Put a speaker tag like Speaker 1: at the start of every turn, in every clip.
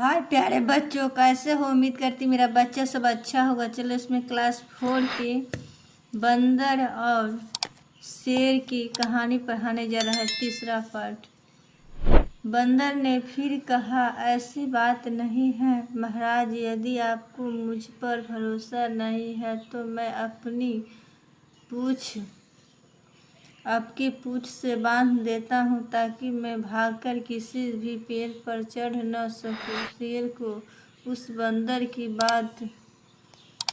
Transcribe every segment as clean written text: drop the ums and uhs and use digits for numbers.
Speaker 1: हाय प्यारे बच्चों, कैसे हो? उम्मीद करती मेरा बच्चा सब अच्छा होगा। चलो इसमें क्लास 4 के बंदर और शेर की कहानी पढ़ाने जा रहा है। तीसरा पार्ट। बंदर ने फिर कहा, ऐसी बात नहीं है महाराज, यदि आपको मुझ पर भरोसा नहीं है तो मैं पूछ आपकी पूंछ से बांध देता हूँ ताकि मैं भागकर किसी भी पेड़ पर चढ़ न सकूँ। शेर को उस बंदर की बात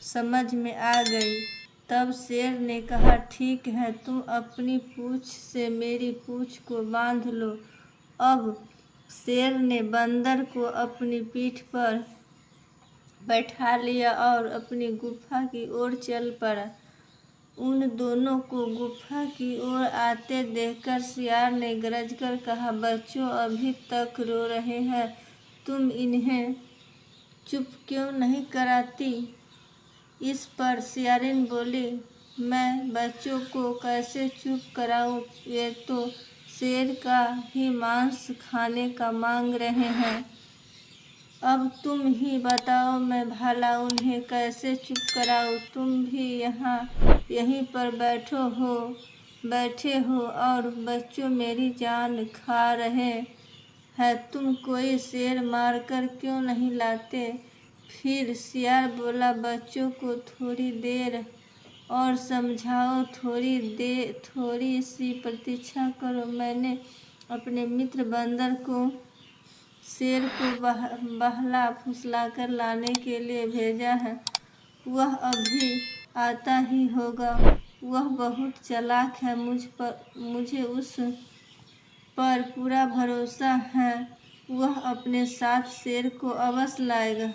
Speaker 1: समझ में आ गई। तब शेर ने कहा, ठीक है, तुम अपनी पूंछ से मेरी पूंछ को बांध लो। अब शेर ने बंदर को अपनी पीठ पर बैठा लिया और अपनी गुफा की ओर चल पड़ा। उन दोनों को गुफा की ओर आते देखकर सियार ने गरजकर कहा, बच्चों अभी तक रो रहे हैं, तुम इन्हें चुप क्यों नहीं कराती? इस पर सियारिन बोली, मैं बच्चों को कैसे चुप कराऊं? ये तो शेर का ही मांस खाने का मांग रहे हैं। अब तुम ही बताओ, मैं भला उन्हें कैसे चुप कराऊं? तुम भी यहीं पर बैठे हो और बच्चों मेरी जान खा रहे हैं। तुम कोई शेर मारकर क्यों नहीं लाते? फिर सियार बोला, बच्चों को थोड़ी देर और समझाओ, थोड़ी सी प्रतीक्षा करो। मैंने अपने मित्र बंदर को शेर को बहला फुसलाकर लाने के लिए भेजा है। वह अभी आता ही होगा। वह बहुत चालाक है। मुझे उस पर पूरा भरोसा है। वह अपने साथ शेर को अवश्य लाएगा।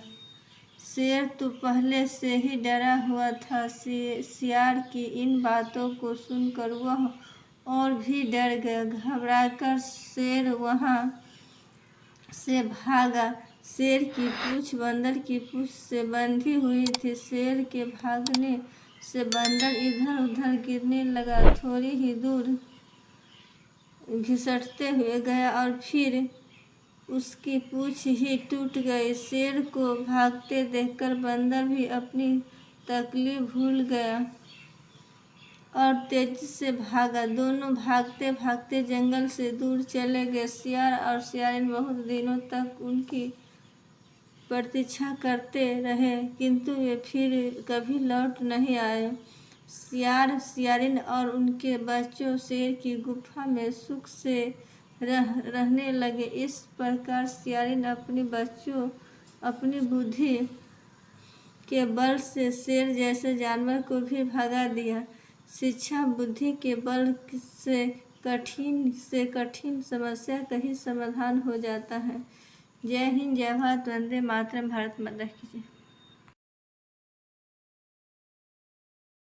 Speaker 1: शेर तो पहले से ही डरा हुआ था। सियार की इन बातों को सुनकर वह और भी डर गया। घबराकर शेर वहां से भागा। शेर की पूंछ बंदर की पूंछ से बंधी हुई थी। शेर के भागने से बंदर इधर उधर गिरने लगा, थोड़ी ही दूर घिसटते हुए गया और फिर उसकी पूंछ ही टूट गई। शेर को भागते देखकर बंदर भी अपनी तकलीफ भूल गया और तेजी से भागा। दोनों भागते भागते जंगल से दूर चले गए। सियार और सियारिन बहुत दिनों तक उनकी प्रतीक्षा करते रहे, किंतु वे फिर कभी लौट नहीं आए। सियार, सियारिन और उनके बच्चों शेर की गुफा में सुख से रहने लगे। इस प्रकार सियारिन अपनी बुद्धि के बल से शेर जैसे जानवर को भी भगा दिया। शिक्षा बुद्धि के बल से कठिन समस्या का ही समाधान हो जाता है। जय हिंद, जय भारत, वंदे मातरम। भारत माता की जय।